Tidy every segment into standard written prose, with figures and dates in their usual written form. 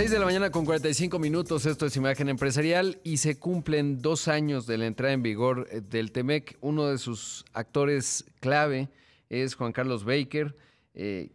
6 de la mañana con 45 minutos, esto es Imagen Empresarial y se cumplen 2 años de la entrada en vigor del TEMEC. Uno de sus actores clave es Juan Carlos Baker,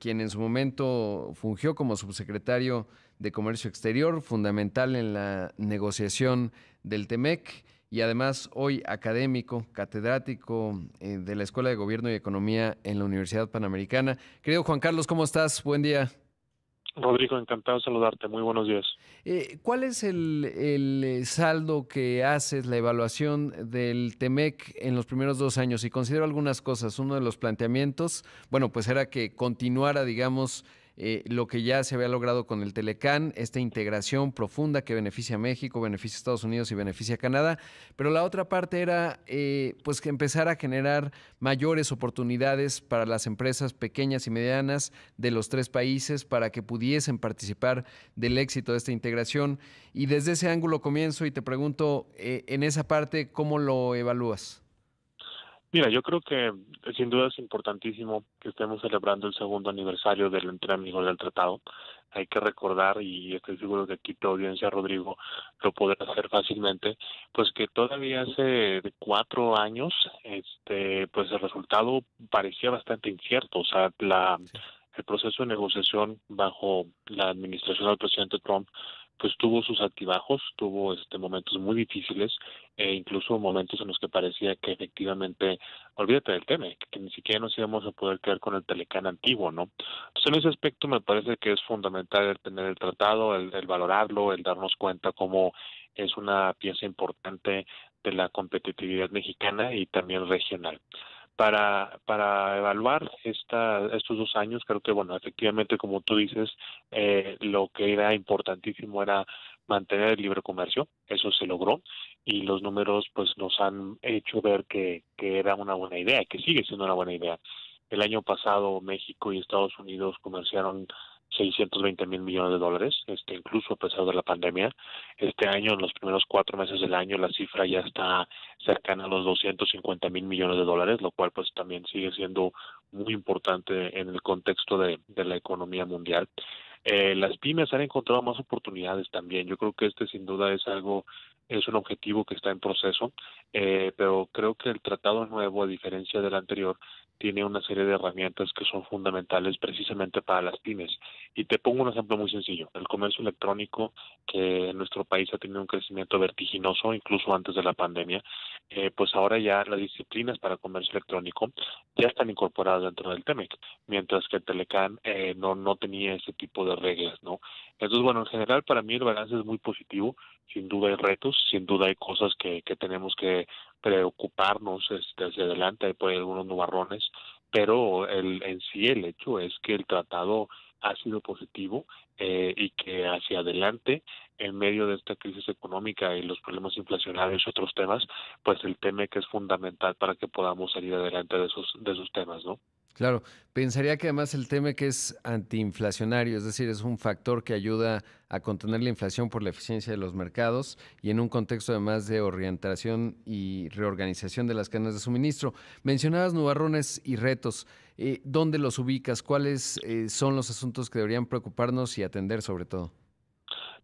quien en su momento fungió como subsecretario de Comercio Exterior, fundamental en la negociación del TEMEC y además hoy académico, catedrático de la Escuela de Gobierno y Economía en la Universidad Panamericana. Querido Juan Carlos, ¿cómo estás? Buen día. Rodrigo, encantado de saludarte. Muy buenos días. ¿Cuál es el saldo que haces, la evaluación del TEMEC en los primeros 2 años? Y considero algunas cosas. Uno de los planteamientos, bueno, pues era que continuara, digamos, lo que ya se había logrado con el Telecán, esta integración profunda que beneficia a México, beneficia a Estados Unidos y beneficia a Canadá. Pero la otra parte era, pues, que empezara a generar mayores oportunidades para las empresas pequeñas y medianas de los tres países para que pudiesen participar del éxito de esta integración. Y desde ese ángulo comienzo y te pregunto, en esa parte, ¿cómo lo evalúas? Mira, yo creo que sin duda es importantísimo que estemos celebrando el segundo aniversario de la entrada en vigor del tratado. Hay que recordar, y estoy seguro que aquí tu audiencia, Rodrigo, lo podrá hacer fácilmente, pues que todavía hace 4 años, pues el resultado parecía bastante incierto. O sea, Sí. el proceso de negociación bajo la administración del presidente Trump pues tuvo sus altibajos, tuvo momentos muy difíciles e incluso momentos en los que parecía que efectivamente, olvídate del tema, que ni siquiera nos íbamos a poder quedar con el Telecán antiguo, ¿no? Entonces en ese aspecto me parece que es fundamental el tener el tratado, el valorarlo, el darnos cuenta cómo es una pieza importante de la competitividad mexicana y también regional. Para evaluar estos 2 años, creo que, bueno, efectivamente, como tú dices, lo que era importantísimo era mantener el libre comercio, eso se logró, y los números pues nos han hecho ver que era una buena idea, que sigue siendo una buena idea. El año pasado México y Estados Unidos comerciaron 620 mil millones de dólares, incluso a pesar de la pandemia. Este año, en los primeros 4 meses del año, la cifra ya está cercana a los 250 mil millones de dólares, lo cual pues también sigue siendo muy importante en el contexto de la economía mundial. Las pymes han encontrado más oportunidades también. Yo creo que sin duda es un objetivo que está en proceso, pero creo que el tratado nuevo, a diferencia del anterior, tiene una serie de herramientas que son fundamentales precisamente para las pymes. Y te pongo un ejemplo muy sencillo. El comercio electrónico, que en nuestro país ha tenido un crecimiento vertiginoso, incluso antes de la pandemia, pues ahora ya las disciplinas para comercio electrónico ya están incorporadas dentro del TEMEC, mientras que el Telecán no tenía ese tipo de reglas, ¿no? Entonces, bueno, en general para mí el balance es muy positivo. Sin duda hay retos, sin duda hay cosas que tenemos que preocuparnos hacia adelante, hay por ahí algunos nubarrones, pero en sí el hecho es que el tratado ha sido positivo, y que hacia adelante, en medio de esta crisis económica y los problemas inflacionarios y otros temas, pues el TEMEC es fundamental para que podamos salir adelante de esos temas, ¿no? Claro, pensaría que además el tema que es antiinflacionario, es decir, es un factor que ayuda a contener la inflación por la eficiencia de los mercados y en un contexto además de orientación y reorganización de las cadenas de suministro. Mencionabas nubarrones y retos. ¿Dónde los ubicas? ¿Cuáles son los asuntos que deberían preocuparnos y atender sobre todo?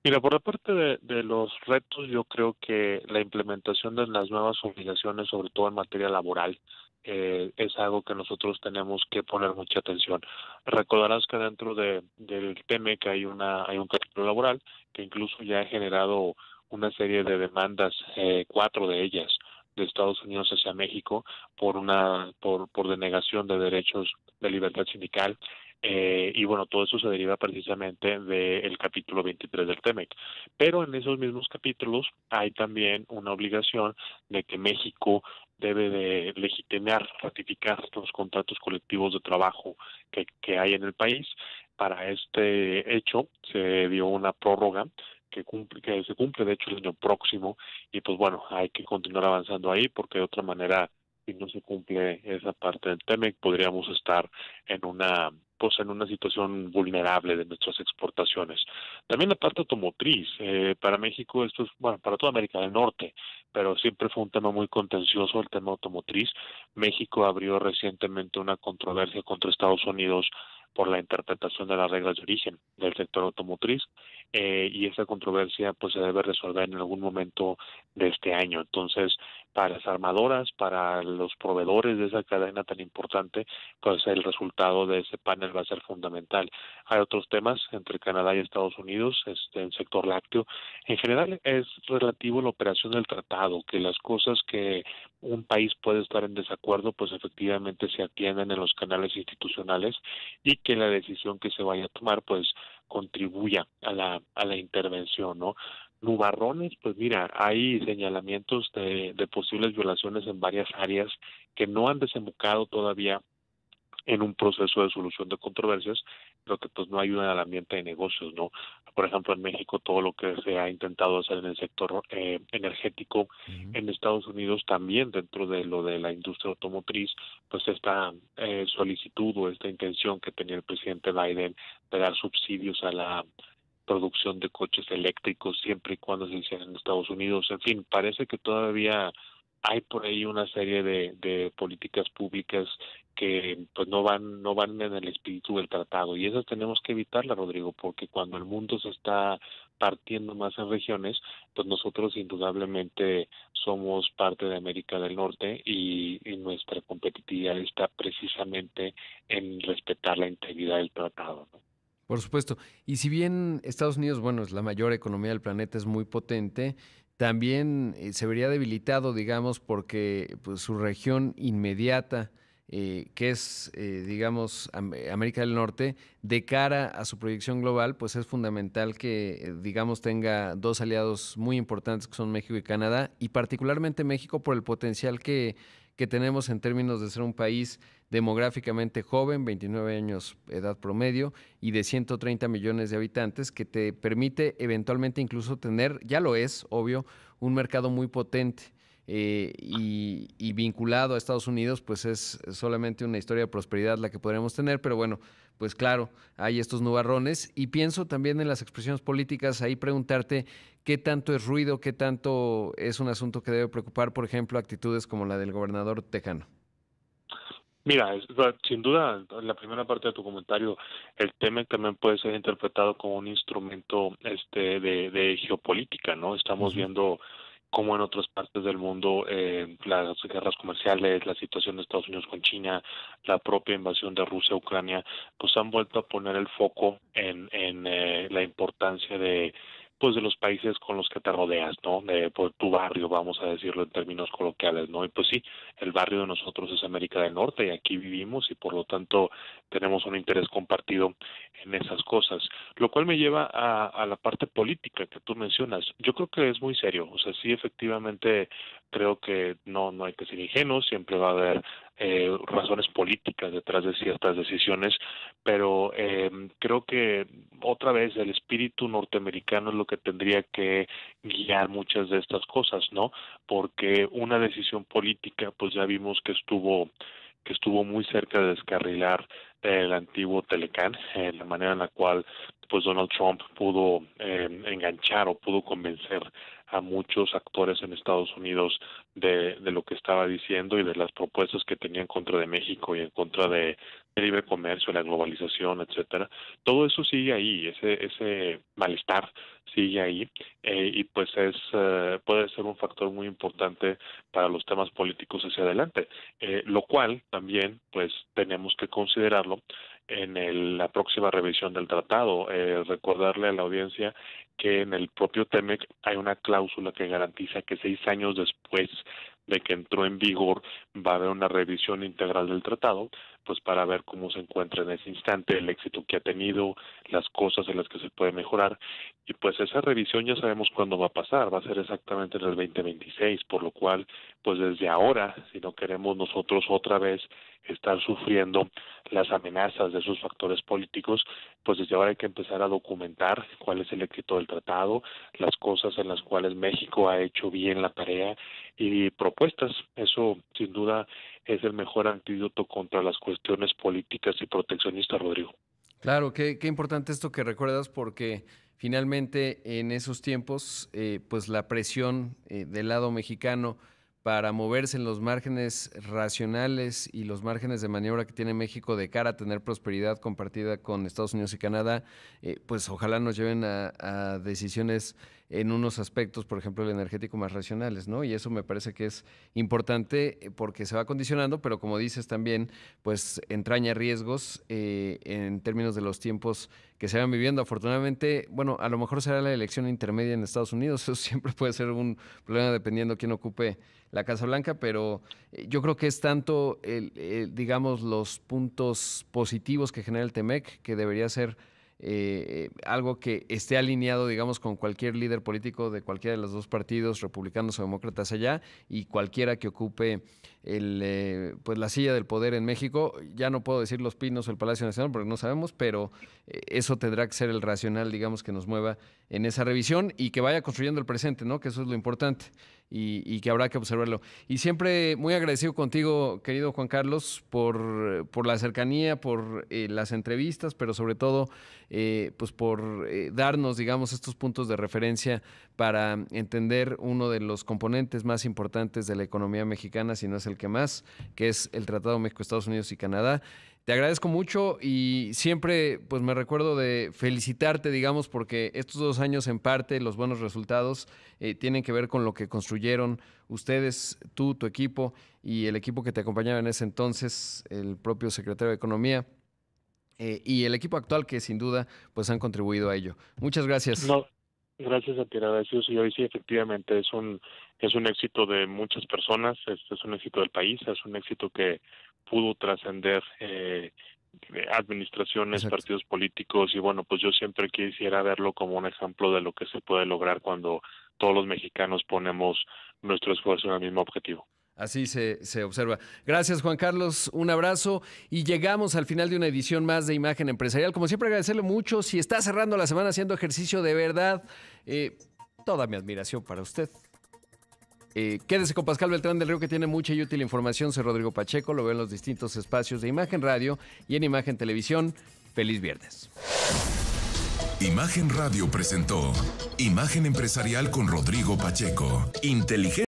Mira, por la parte de los retos, yo creo que la implementación de las nuevas obligaciones, sobre todo en materia laboral, es algo que nosotros tenemos que poner mucha atención. Recordarás que dentro del TEMEC hay un capítulo laboral que incluso ya ha generado una serie de demandas, 4 de ellas, de Estados Unidos hacia México por denegación de derechos de libertad sindical, y bueno, todo eso se deriva precisamente del capítulo 23 del TEMEC. Pero en esos mismos capítulos hay también una obligación de que México debe de legitimar, ratificar los contratos colectivos de trabajo que hay en el país. Para este hecho se dio una prórroga que se cumple de hecho el año próximo, y pues bueno, hay que continuar avanzando ahí porque de otra manera, si no se cumple esa parte del TEMEC, podríamos estar en una situación vulnerable de nuestras exportaciones. También la parte automotriz, para México esto es, bueno, para toda América del Norte, pero siempre fue un tema muy contencioso el tema automotriz. México abrió recientemente una controversia contra Estados Unidos por la interpretación de las reglas de origen del sector automotriz. y esa controversia pues se debe resolver en algún momento de este año. Entonces, para las armadoras, para los proveedores de esa cadena tan importante, pues el resultado de ese panel va a ser fundamental. Hay otros temas entre Canadá y Estados Unidos, el sector lácteo. En general es relativo a la operación del tratado, que las cosas que un país puede estar en desacuerdo, pues efectivamente se atienden en los canales institucionales y que la decisión que se vaya a tomar, pues contribuya a la intervención, ¿no? Nubarrones, pues mira, hay señalamientos de posibles violaciones en varias áreas que no han desembocado todavía en un proceso de solución de controversias, pero que pues no ayudan al ambiente de negocios, ¿no? Por ejemplo, en México todo lo que se ha intentado hacer en el sector energético, Ujú. en Estados Unidos también dentro de lo de la industria automotriz, pues esta solicitud o esta intención que tenía el presidente Biden de dar subsidios a la producción de coches eléctricos siempre y cuando se hiciera en Estados Unidos. En fin, parece que todavía hay por ahí una serie de políticas públicas que pues no van en el espíritu del tratado y esas tenemos que evitarlas, Rodrigo, porque cuando el mundo se está partiendo más en regiones, pues nosotros indudablemente somos parte de América del Norte y nuestra competitividad está precisamente en respetar la integridad del tratado, ¿no? Por supuesto. Y si bien Estados Unidos, bueno, es la mayor economía del planeta, es muy potente, también se vería debilitado, digamos, porque pues, su región inmediata, que es, digamos, América del Norte, de cara a su proyección global, pues es fundamental que, digamos, tenga dos aliados muy importantes que son México y Canadá, y particularmente México por el potencial que tenemos en términos de ser un país demográficamente joven, 29 años edad promedio, y de 130 millones de habitantes, que te permite eventualmente incluso tener, ya lo es, obvio, un mercado muy potente. Y vinculado a Estados Unidos, pues es solamente una historia de prosperidad la que podremos tener, pero bueno, pues claro, hay estos nubarrones y pienso también en las expresiones políticas, ahí preguntarte qué tanto es ruido, qué tanto es un asunto que debe preocupar, por ejemplo, actitudes como la del gobernador tejano. Mira, sin duda, la primera parte de tu comentario, el tema también puede ser interpretado como un instrumento de geopolítica, ¿no? Estamos Ujú. viendo cómo en otras partes del mundo las guerras comerciales, la situación de Estados Unidos con China, la propia invasión de Rusia a Ucrania, pues han vuelto a poner el foco en la importancia de pues de los países con los que te rodeas, ¿no? De por tu barrio, vamos a decirlo en términos coloquiales, ¿no? Y pues sí, el barrio de nosotros es América del Norte y aquí vivimos y por lo tanto tenemos un interés compartido en esas cosas, lo cual me lleva a la parte política que tú mencionas. Yo creo que es muy serio, o sea, sí efectivamente creo que no hay que ser ingenuos, siempre va a haber razones políticas detrás de ciertas decisiones, pero creo que otra vez el espíritu norteamericano es lo que tendría que guiar muchas de estas cosas, ¿no? Porque una decisión política, pues ya vimos que estuvo muy cerca de descarrilar el antiguo Telecán, la manera en la cual pues Donald Trump pudo enganchar o pudo convencer a muchos actores en Estados Unidos de lo que estaba diciendo y de las propuestas que tenía en contra de México y en contra de libre comercio, la globalización, etcétera. Todo eso sigue ahí, ese malestar sigue ahí y pues puede ser un factor muy importante para los temas políticos hacia adelante, lo cual también pues tenemos que considerarlo en la próxima revisión del tratado. Recordarle a la audiencia que en el propio TEMEC hay una cláusula que garantiza que 6 años después de que entró en vigor va a haber una revisión integral del tratado, pues para ver cómo se encuentra en ese instante, el éxito que ha tenido, las cosas en las que se puede mejorar, y pues esa revisión ya sabemos cuándo va a pasar, va a ser exactamente en el 2026, por lo cual, pues desde ahora, si no queremos nosotros otra vez estar sufriendo las amenazas de esos factores políticos, pues desde ahora hay que empezar a documentar cuál es el éxito del tratado, las cosas en las cuales México ha hecho bien la tarea y propuestas. Eso sin duda es el mejor antídoto contra las cuestiones políticas y proteccionistas, Rodrigo. Claro, qué importante esto que recuerdas porque finalmente en esos tiempos, pues la presión del lado mexicano para moverse en los márgenes racionales y los márgenes de maniobra que tiene México de cara a tener prosperidad compartida con Estados Unidos y Canadá, pues ojalá nos lleven a decisiones en unos aspectos, por ejemplo, el energético, más racionales, ¿no? Y eso me parece que es importante porque se va condicionando, pero como dices también, pues entraña riesgos en términos de los tiempos que se van viviendo. Afortunadamente, bueno, a lo mejor será la elección intermedia en Estados Unidos, eso siempre puede ser un problema dependiendo quién ocupe la Casa Blanca, pero yo creo que es tanto, digamos, los puntos positivos que genera el TEMEC, que debería ser algo que esté alineado, digamos, con cualquier líder político de cualquiera de los dos partidos, republicanos o demócratas allá, y cualquiera que ocupe pues la silla del poder en México. Ya no puedo decir Los Pinos o el Palacio Nacional porque no sabemos, pero eso tendrá que ser el racional, digamos, que nos mueva en esa revisión y que vaya construyendo el presente, ¿no? Que eso es lo importante y que habrá que observarlo. Y siempre muy agradecido contigo, querido Juan Carlos, por la cercanía, por las entrevistas, pero sobre todo pues por darnos, digamos, estos puntos de referencia para entender uno de los componentes más importantes de la economía mexicana, si no es el que más, que es el Tratado México, Estados Unidos y Canadá. Te agradezco mucho y siempre pues me recuerdo de felicitarte, digamos, porque estos 2 años en parte, los buenos resultados tienen que ver con lo que construyeron ustedes, tú, tu equipo y el equipo que te acompañaba en ese entonces, el propio secretario de Economía y el equipo actual que sin duda pues han contribuido a ello. Muchas gracias. No, gracias a ti, agradecido. Y hoy sí, efectivamente, es un éxito de muchas personas, es un éxito del país, es un éxito que pudo trascender administraciones, Exacto. partidos políticos, y bueno, pues yo siempre quisiera verlo como un ejemplo de lo que se puede lograr cuando todos los mexicanos ponemos nuestro esfuerzo en el mismo objetivo. Así se observa. Gracias, Juan Carlos. Un abrazo. Y llegamos al final de una edición más de Imagen Empresarial. Como siempre, agradecerle mucho. Si está cerrando la semana haciendo ejercicio de verdad, toda mi admiración para usted. Quédese con Pascal Beltrán del Río, que tiene mucha y útil información. Soy Rodrigo Pacheco. Lo veo en los distintos espacios de Imagen Radio y en Imagen Televisión. Feliz viernes. Imagen Radio presentó Imagen Empresarial con Rodrigo Pacheco. Inteligente.